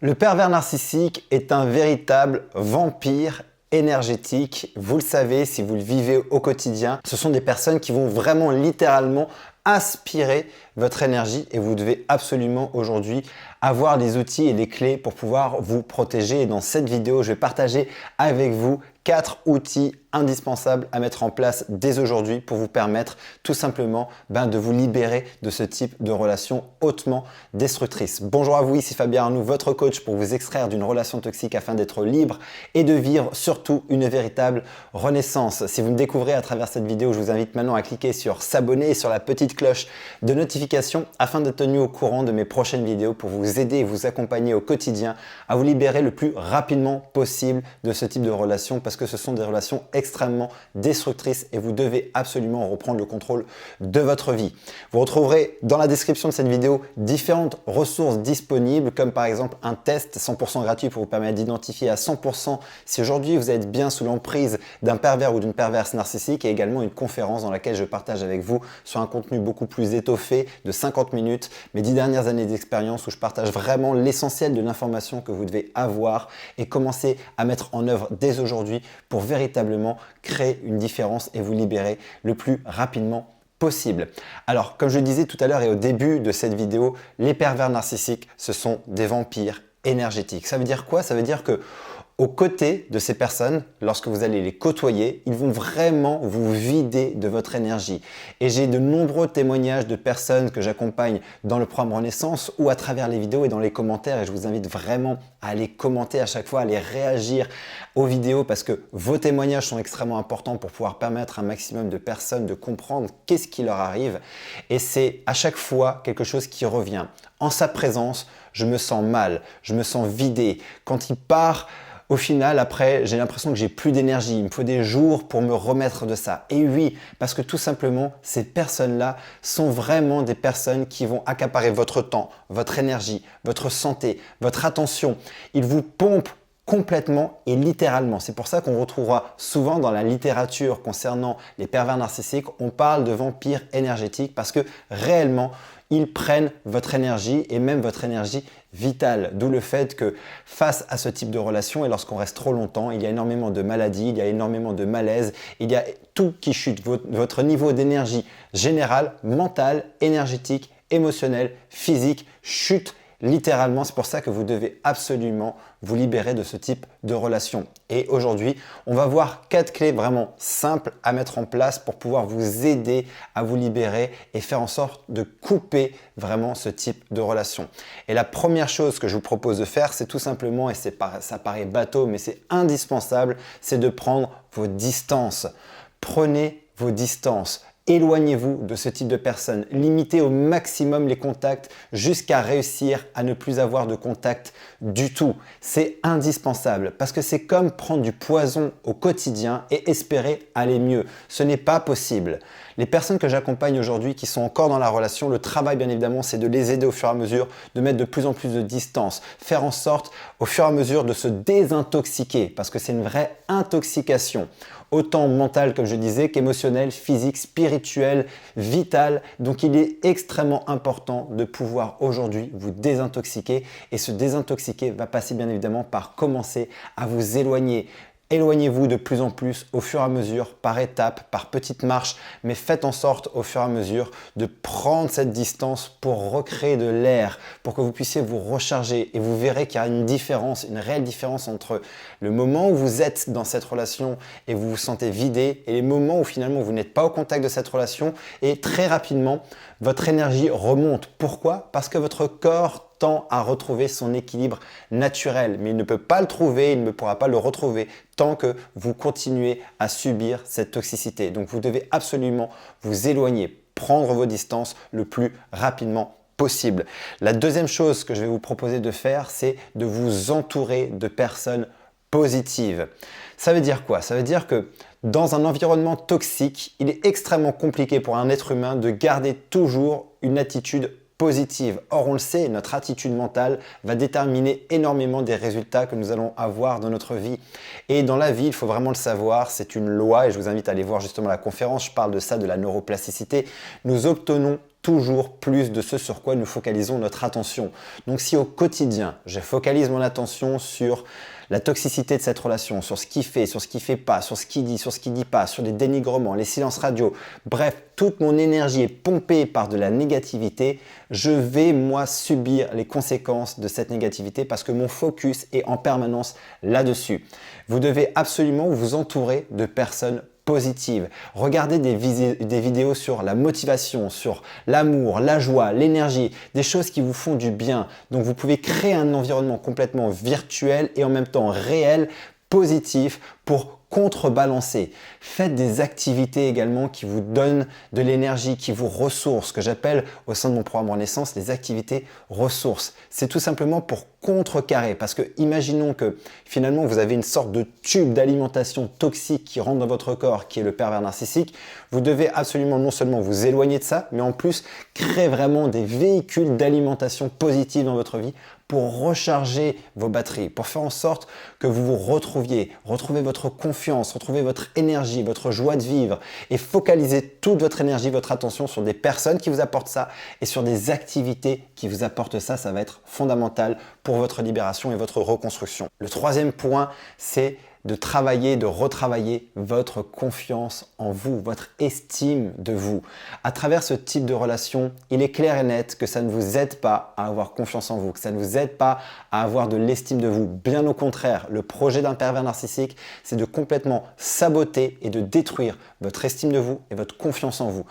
Le pervers narcissique est un véritable vampire énergétique. Vous le savez, si vous le vivez au quotidien, ce sont des personnes qui vont vraiment littéralement aspirer votre énergie et vous devez absolument aujourd'hui avoir les outils et les clés pour pouvoir vous protéger. Et dans cette vidéo, je vais partager avec vous 4 outils indispensables à mettre en place dès aujourd'hui pour vous permettre tout simplement de vous libérer de ce type de relation hautement destructrice. Bonjour à vous, ici Fabien Arnoux, votre coach pour vous extraire d'une relation toxique afin d'être libre et de vivre surtout une véritable renaissance. Si vous me découvrez à travers cette vidéo, je vous invite maintenant à cliquer sur s'abonner et sur la petite cloche de notification afin d'être tenu au courant de mes prochaines vidéos pour vous aider et vous accompagner au quotidien à vous libérer le plus rapidement possible de ce type de relation parce que ce sont des relations extrêmement destructrices et vous devez absolument reprendre le contrôle de votre vie. Vous retrouverez dans la description de cette vidéo différentes ressources disponibles comme par exemple un test 100% gratuit pour vous permettre d'identifier à 100% si aujourd'hui vous êtes bien sous l'emprise d'un pervers ou d'une perverse narcissique et également une conférence dans laquelle je partage avec vous sur un contenu beaucoup plus étoffé de 50 minutes, mes 10 dernières années d'expérience où je partage vraiment l'essentiel de l'information que vous devez avoir et commencer à mettre en œuvre dès aujourd'hui pour véritablement créer une différence et vous libérer le plus rapidement possible. Alors, comme je le disais tout à l'heure et au début de cette vidéo, les pervers narcissiques, ce sont des vampires énergétiques. Ça veut dire quoi? Ça veut dire que aux côtés de ces personnes, lorsque vous allez les côtoyer, ils vont vraiment vous vider de votre énergie. Et j'ai de nombreux témoignages de personnes que j'accompagne dans le programme Renaissance ou à travers les vidéos et dans les commentaires. Et je vous invite vraiment à aller commenter à chaque fois, à aller réagir aux vidéos parce que vos témoignages sont extrêmement importants pour pouvoir permettre à un maximum de personnes de comprendre qu'est-ce qui leur arrive. Et c'est à chaque fois quelque chose qui revient. En sa présence, je me sens mal, je me sens vidé. Quand il part, au final, après, j'ai l'impression que j'ai plus d'énergie. Il me faut des jours pour me remettre de ça. Et oui, parce que tout simplement, ces personnes-là sont vraiment des personnes qui vont accaparer votre temps, votre énergie, votre santé, votre attention. Ils vous pompent complètement et littéralement. C'est pour ça qu'on retrouvera souvent dans la littérature concernant les pervers narcissiques, on parle de vampires énergétiques parce que réellement, ils prennent votre énergie et même votre énergie vitale. D'où le fait que face à ce type de relation et lorsqu'on reste trop longtemps, il y a énormément de maladies, il y a énormément de malaise, il y a tout qui chute. Votre niveau d'énergie générale, mentale, énergétique, émotionnelle, physique chute littéralement. C'est pour ça que vous devez absolument vous libérer de ce type de relation. Et aujourd'hui, on va voir 4 clés vraiment simples à mettre en place pour pouvoir vous aider à vous libérer et faire en sorte de couper vraiment ce type de relation. Et la première chose que je vous propose de faire, c'est tout simplement, et ça paraît bateau, mais c'est indispensable, c'est de prendre vos distances. Prenez vos distances. Éloignez-vous de ce type de personnes. Limitez au maximum les contacts jusqu'à réussir à ne plus avoir de contact du tout. C'est indispensable parce que c'est comme prendre du poison au quotidien et espérer aller mieux. Ce n'est pas possible. Les personnes que j'accompagne aujourd'hui qui sont encore dans la relation, le travail bien évidemment, c'est de les aider au fur et à mesure, de mettre de plus en plus de distance, faire en sorte au fur et à mesure de se désintoxiquer parce que c'est une vraie intoxication. Autant mentale, comme je disais, qu'émotionnelle, physique, spirituelle, vitale. Donc, il est extrêmement important de pouvoir aujourd'hui vous désintoxiquer. Et se désintoxiquer va passer bien évidemment par commencer à vous éloigner. Éloignez-vous de plus en plus au fur et à mesure, par étapes, par petites marches, mais faites en sorte au fur et à mesure de prendre cette distance pour recréer de l'air, pour que vous puissiez vous recharger. Et vous verrez qu'il y a une différence, une réelle différence entre le moment où vous êtes dans cette relation et vous vous sentez vidé et les moments où finalement vous n'êtes pas au contact de cette relation et très rapidement, votre énergie remonte. Pourquoi? Parce que votre corps tend à retrouver son équilibre naturel, mais il ne peut pas le trouver, il ne pourra pas le retrouver tant que vous continuez à subir cette toxicité. Donc vous devez absolument vous éloigner, prendre vos distances le plus rapidement possible. La deuxième chose que je vais vous proposer de faire, c'est de vous entourer de personnes positives. Ça veut dire quoi? Ça veut dire que dans un environnement toxique, il est extrêmement compliqué pour un être humain de garder toujours une attitude positive. Or, on le sait, notre attitude mentale va déterminer énormément des résultats que nous allons avoir dans notre vie. Et dans la vie, il faut vraiment le savoir, c'est une loi et je vous invite à aller voir justement la conférence, je parle de ça, de la neuroplasticité. Nous obtenons toujours plus de ce sur quoi nous focalisons notre attention. Donc si au quotidien, je focalise mon attention sur la toxicité de cette relation, sur ce qu'il fait, sur ce qu'il fait pas, sur ce qu'il dit, sur ce qu'il dit pas, sur les dénigrements, les silences radio, bref, toute mon énergie est pompée par de la négativité, je vais moi subir les conséquences de cette négativité parce que mon focus est en permanence là-dessus. Vous devez absolument vous entourer de personnes positives. Regardez des vidéos sur la motivation, sur l'amour, la joie, l'énergie, des choses qui vous font du bien. Donc vous pouvez créer un environnement complètement virtuel et en même temps réel, positif pour contrebalancer. Faites des activités également qui vous donnent de l'énergie, qui vous ressourcent, ce que j'appelle au sein de mon programme Renaissance les activités ressources. C'est tout simplement pour contrecarrer parce que imaginons que finalement vous avez une sorte de tube d'alimentation toxique qui rentre dans votre corps qui est le pervers narcissique. Vous devez absolument non seulement vous éloigner de ça, mais en plus créer vraiment des véhicules d'alimentation positive dans votre vie pour recharger vos batteries, pour faire en sorte que vous vous retrouviez, retrouvez votre confiance, retrouvez votre énergie, votre joie de vivre et focalisez toute votre énergie, votre attention sur des personnes qui vous apportent ça et sur des activités qui vous apportent ça. Ça va être fondamental pour votre libération et votre reconstruction. Le troisième point, c'est de travailler, de retravailler votre confiance en vous, votre estime de vous. À travers ce type de relation, il est clair et net que ça ne vous aide pas à avoir confiance en vous, que ça ne vous aide pas à avoir de l'estime de vous. Bien au contraire, le projet d'un pervers narcissique, c'est de complètement saboter et de détruire votre estime de vous et votre confiance en vous.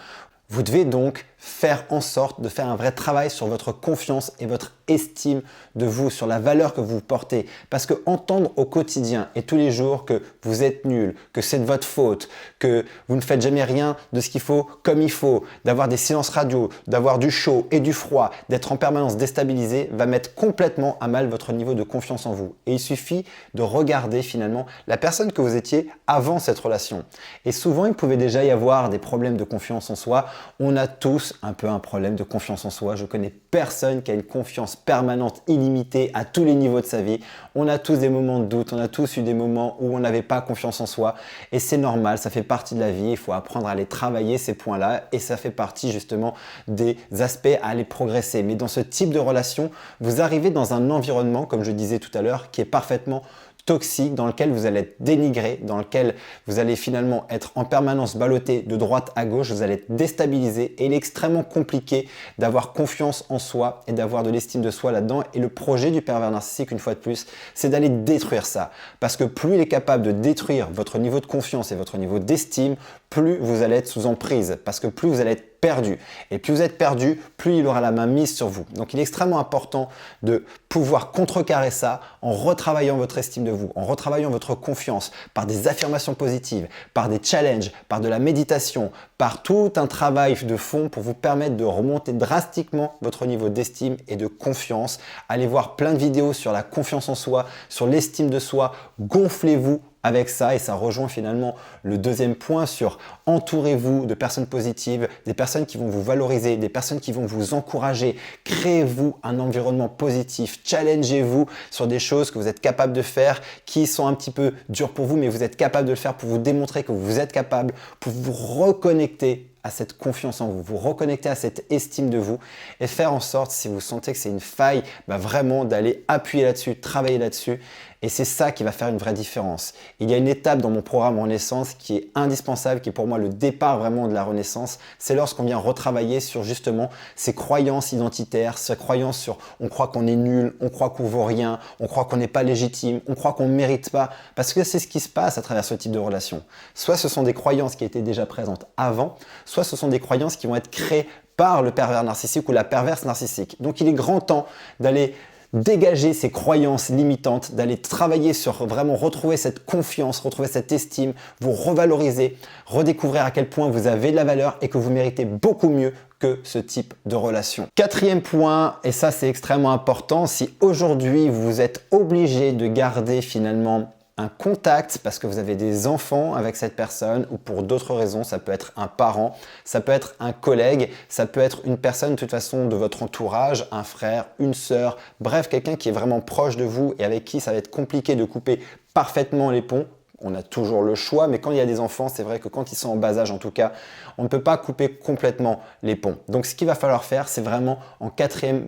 Vous devez donc faire en sorte de faire un vrai travail sur votre confiance et votre estime de vous, sur la valeur que vous portez. Parce que entendre au quotidien et tous les jours que vous êtes nul, que c'est de votre faute, que vous ne faites jamais rien de ce qu'il faut comme il faut, d'avoir des silences radio, d'avoir du chaud et du froid, d'être en permanence déstabilisé, va mettre complètement à mal votre niveau de confiance en vous. Et il suffit de regarder finalement la personne que vous étiez avant cette relation. Et souvent, il pouvait déjà y avoir des problèmes de confiance en soi. On a tous un peu un problème de confiance en soi. Je connais personne qui a une confiance permanente, illimitée à tous les niveaux de sa vie. On a tous des moments de doute, on a tous eu des moments où on n'avait pas confiance en soi et c'est normal, ça fait partie de la vie. Il faut apprendre à aller travailler ces points-là et ça fait partie justement des aspects à aller progresser. Mais dans ce type de relation, vous arrivez dans un environnement, comme je disais tout à l'heure, qui est parfaitement toxique, dans lequel vous allez être dénigré, dans lequel vous allez finalement être en permanence ballotté de droite à gauche, vous allez être déstabilisé et il est extrêmement compliqué d'avoir confiance en soi et d'avoir de l'estime de soi là-dedans. Et le projet du pervers narcissique, une fois de plus, c'est d'aller détruire ça. Parce que plus il est capable de détruire votre niveau de confiance et votre niveau d'estime, plus vous allez être sous emprise. Parce que plus vous allez être perdu. Et plus vous êtes perdu, plus il aura la main mise sur vous. Donc il est extrêmement important de pouvoir contrecarrer ça en retravaillant votre estime de vous, en retravaillant votre confiance par des affirmations positives, par des challenges, par de la méditation, par tout un travail de fond pour vous permettre de remonter drastiquement votre niveau d'estime et de confiance. Allez voir plein de vidéos sur la confiance en soi, sur l'estime de soi. Gonflez-vous avec ça et ça rejoint finalement le deuxième point sur entourez-vous de personnes positives, des personnes qui vont vous valoriser, des personnes qui vont vous encourager. Créez-vous un environnement positif, challengez-vous sur des choses que vous êtes capable de faire qui sont un petit peu dures pour vous mais vous êtes capable de le faire pour vous démontrer que vous êtes capable, pour vous reconnecter à cette confiance en vous, vous reconnecter à cette estime de vous et faire en sorte, si vous sentez que c'est une faille, vraiment d'aller appuyer là-dessus, travailler là-dessus. Et c'est ça qui va faire une vraie différence. Il y a une étape dans mon programme Renaissance qui est indispensable, qui est pour moi le départ vraiment de la Renaissance. C'est lorsqu'on vient retravailler sur justement ces croyances identitaires, ces croyances sur on croit qu'on est nul, on croit qu'on vaut rien, on croit qu'on n'est pas légitime, on croit qu'on ne mérite pas. Parce que c'est ce qui se passe à travers ce type de relation. Soit ce sont des croyances qui étaient déjà présentes avant, soit ce sont des croyances qui vont être créées par le pervers narcissique ou la perverse narcissique. Donc il est grand temps d'aller dégager ces croyances limitantes, d'aller travailler sur vraiment retrouver cette confiance, retrouver cette estime, vous revaloriser, redécouvrir à quel point vous avez de la valeur et que vous méritez beaucoup mieux que ce type de relation. Quatrième point, et ça c'est extrêmement important, si aujourd'hui vous êtes obligé de garder finalement un contact parce que vous avez des enfants avec cette personne ou pour d'autres raisons, ça peut être un parent, ça peut être un collègue, ça peut être une personne de toute façon de votre entourage, un frère, une sœur, bref, quelqu'un qui est vraiment proche de vous et avec qui ça va être compliqué de couper parfaitement les ponts. on a toujours le choix, mais quand il y a des enfants, c'est vrai que quand ils sont en bas âge en tout cas, on ne peut pas couper complètement les ponts. Donc ce qu'il va falloir faire, c'est vraiment en quatrième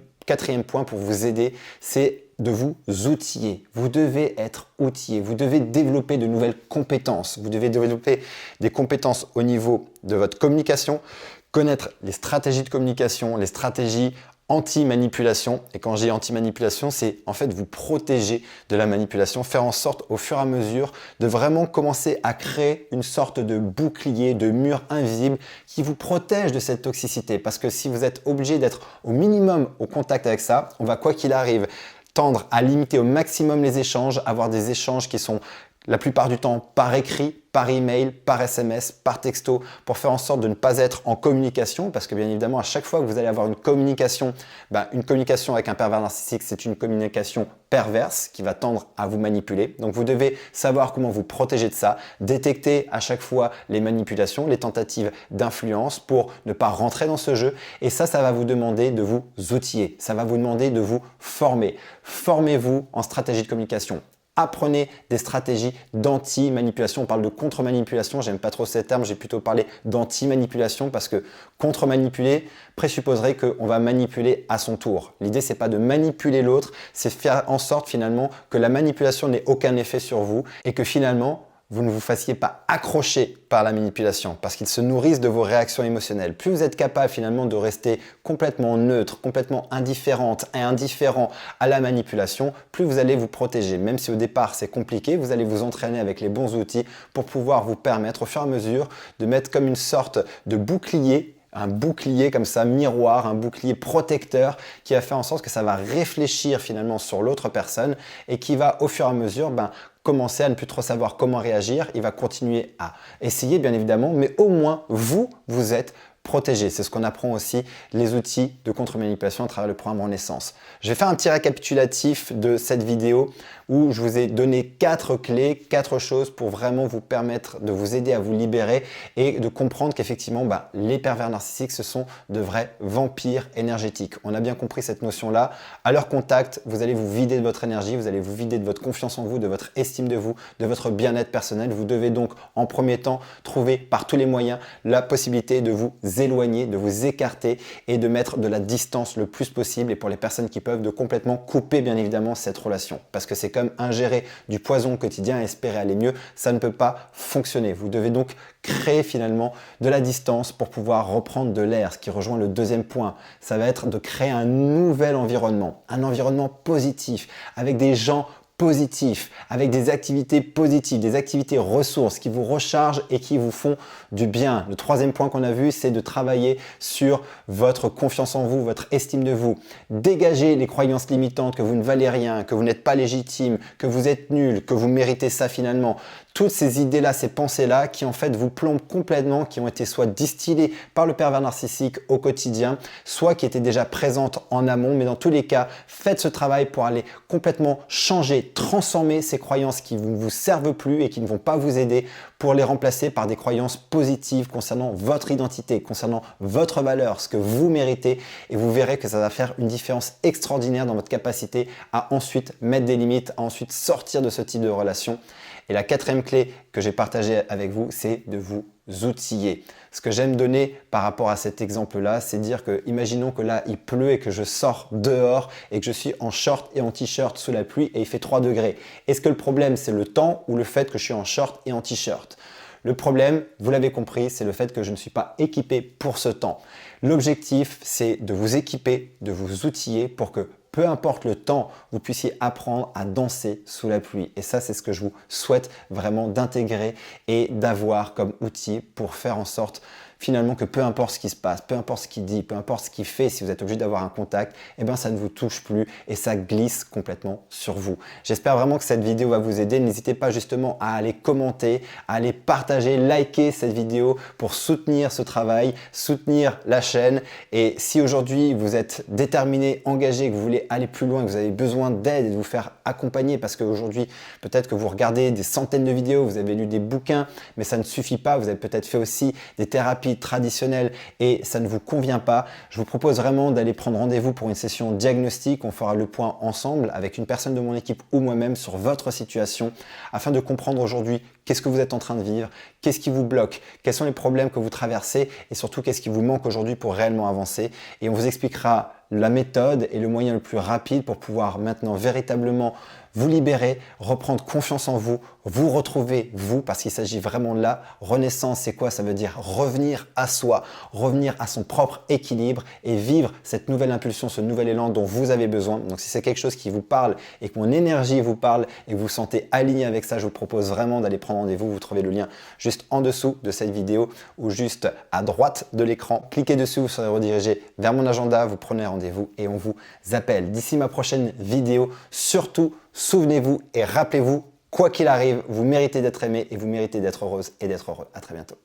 point pour vous aider, c'est de vous outiller. Vous devez être outillé, vous devez développer de nouvelles compétences, vous devez développer des compétences au niveau de votre communication, connaître les stratégies de communication, les stratégies anti-manipulation. Et quand je dis anti-manipulation, c'est en fait vous protéger de la manipulation, faire en sorte au fur et à mesure de vraiment commencer à créer une sorte de bouclier, de mur invisible qui vous protège de cette toxicité. Parce que si vous êtes obligé d'être au minimum au contact avec ça, on va quoi qu'il arrive tendre à limiter au maximum les échanges, avoir des échanges qui sont la plupart du temps par écrit, par email, par SMS, par texto, pour faire en sorte de ne pas être en communication, parce que bien évidemment, à chaque fois que vous allez avoir une communication avec un pervers narcissique, c'est une communication perverse qui va tendre à vous manipuler. Donc vous devez savoir comment vous protéger de ça, détecter à chaque fois les manipulations, les tentatives d'influence pour ne pas rentrer dans ce jeu. Et ça va vous demander de vous outiller, ça va vous demander de vous former. Formez-vous en stratégie de communication. Apprenez des stratégies d'anti-manipulation. On parle de contre-manipulation, j'aime pas trop ces termes, j'ai plutôt parlé d'anti-manipulation parce que contre-manipuler présupposerait qu'on va manipuler à son tour. L'idée, c'est pas de manipuler l'autre, c'est faire en sorte finalement que la manipulation n'ait aucun effet sur vous et que finalement, vous ne vous fassiez pas accrocher par la manipulation parce qu'ils se nourrissent de vos réactions émotionnelles. Plus vous êtes capable finalement de rester complètement neutre, complètement indifférente et indifférent à la manipulation, plus vous allez vous protéger. Même si au départ c'est compliqué, vous allez vous entraîner avec les bons outils pour pouvoir vous permettre au fur et à mesure de mettre comme une sorte de bouclier, un bouclier comme ça, miroir, un bouclier protecteur qui va faire en sorte que ça va réfléchir finalement sur l'autre personne et qui va au fur et à mesure commencer à ne plus trop savoir comment réagir. Il va continuer à essayer bien évidemment, mais au moins vous êtes protégé. C'est ce qu'on apprend aussi, les outils de contre-manipulation à travers le programme Renaissance. Je vais faire un petit récapitulatif de cette vidéo où je vous ai donné 4 clés, 4 choses pour vraiment vous permettre de vous aider à vous libérer et de comprendre qu'effectivement, les pervers narcissiques, ce sont de vrais vampires énergétiques. On a bien compris cette notion-là. À leur contact, vous allez vous vider de votre énergie, vous allez vous vider de votre confiance en vous, de votre estime de vous, de votre bien-être personnel. Vous devez donc, en premier temps, trouver par tous les moyens la possibilité de vous éloigner, de vous écarter et de mettre de la distance le plus possible. Et pour les personnes qui peuvent, de complètement couper bien évidemment cette relation. Parce que c'est comme ingérer du poison au quotidien et espérer aller mieux, ça ne peut pas fonctionner. Vous devez donc créer finalement de la distance pour pouvoir reprendre de l'air, ce qui rejoint le deuxième point. Ça va être de créer un nouvel environnement, un environnement positif, avec des gens positifs, avec des activités positives, des activités ressources qui vous rechargent et qui vous font du bien. Le troisième point qu'on a vu, c'est de travailler sur votre confiance en vous, votre estime de vous. Dégagez les croyances limitantes que vous ne valez rien, que vous n'êtes pas légitime, que vous êtes nul, que vous méritez ça finalement. Toutes ces idées-là, ces pensées-là qui en fait vous plombent complètement, qui ont été soit distillées par le pervers narcissique au quotidien, soit qui étaient déjà présentes en amont. Mais dans tous les cas, faites ce travail pour aller complètement changer, transformer ces croyances qui ne vous servent plus et qui ne vont pas vous aider pour les remplacer par des croyances positives concernant votre identité, concernant votre valeur, ce que vous méritez. Et vous verrez que ça va faire une différence extraordinaire dans votre capacité à ensuite mettre des limites, à ensuite sortir de ce type de relation. Et la quatrième clé que j'ai partagée avec vous, c'est de vous outiller. Ce que j'aime donner par rapport à cet exemple-là, c'est dire que, imaginons que là, il pleut et que je sors dehors et que je suis en short et en t-shirt sous la pluie et il fait 3 degrés. Est-ce que le problème, c'est le temps ou le fait que je suis en short et en t-shirt ? Le problème, vous l'avez compris, c'est le fait que je ne suis pas équipé pour ce temps. L'objectif, c'est de vous équiper, de vous outiller pour que peu importe le temps, vous puissiez apprendre à danser sous la pluie. Et ça, c'est ce que je vous souhaite vraiment d'intégrer et d'avoir comme outil pour faire en sorte finalement que peu importe ce qui se passe, peu importe ce qu'il dit, peu importe ce qu'il fait, si vous êtes obligé d'avoir un contact, ça ne vous touche plus et ça glisse complètement sur vous. J'espère vraiment que cette vidéo va vous aider. N'hésitez pas justement à aller commenter, à aller partager, liker cette vidéo pour soutenir ce travail, soutenir la chaîne. Et si aujourd'hui vous êtes déterminé, engagé, que vous voulez aller plus loin, que vous avez besoin d'aide et de vous faire accompagner parce qu'aujourd'hui, peut-être que vous regardez des centaines de vidéos, vous avez lu des bouquins, mais ça ne suffit pas. Vous avez peut-être fait aussi des thérapies, stratégie traditionnelle et ça ne vous convient pas, je vous propose vraiment d'aller prendre rendez-vous pour une session diagnostic. On fera le point ensemble avec une personne de mon équipe ou moi-même sur votre situation afin de comprendre aujourd'hui qu'est-ce que vous êtes en train de vivre, qu'est-ce qui vous bloque, quels sont les problèmes que vous traversez et surtout qu'est-ce qui vous manque aujourd'hui pour réellement avancer. Et on vous expliquera la méthode et le moyen le plus rapide pour pouvoir maintenant véritablement vous libérer, reprendre confiance en vous, vous retrouver vous, parce qu'il s'agit vraiment de là. Renaissance, c'est quoi? Ça veut dire revenir à soi, revenir à son propre équilibre et vivre cette nouvelle impulsion, ce nouvel élan dont vous avez besoin. Donc si c'est quelque chose qui vous parle et que mon énergie vous parle et que vous vous sentez aligné avec ça, je vous propose vraiment d'aller prendre rendez-vous. Vous trouvez le lien juste en dessous de cette vidéo ou juste à droite de l'écran. Cliquez dessus, vous serez redirigé vers mon agenda, vous prenez rendez-vous et on vous appelle. D'ici ma prochaine vidéo, surtout, souvenez-vous et rappelez-vous, quoi qu'il arrive, vous méritez d'être aimé et vous méritez d'être heureuse et d'être heureux. À très bientôt.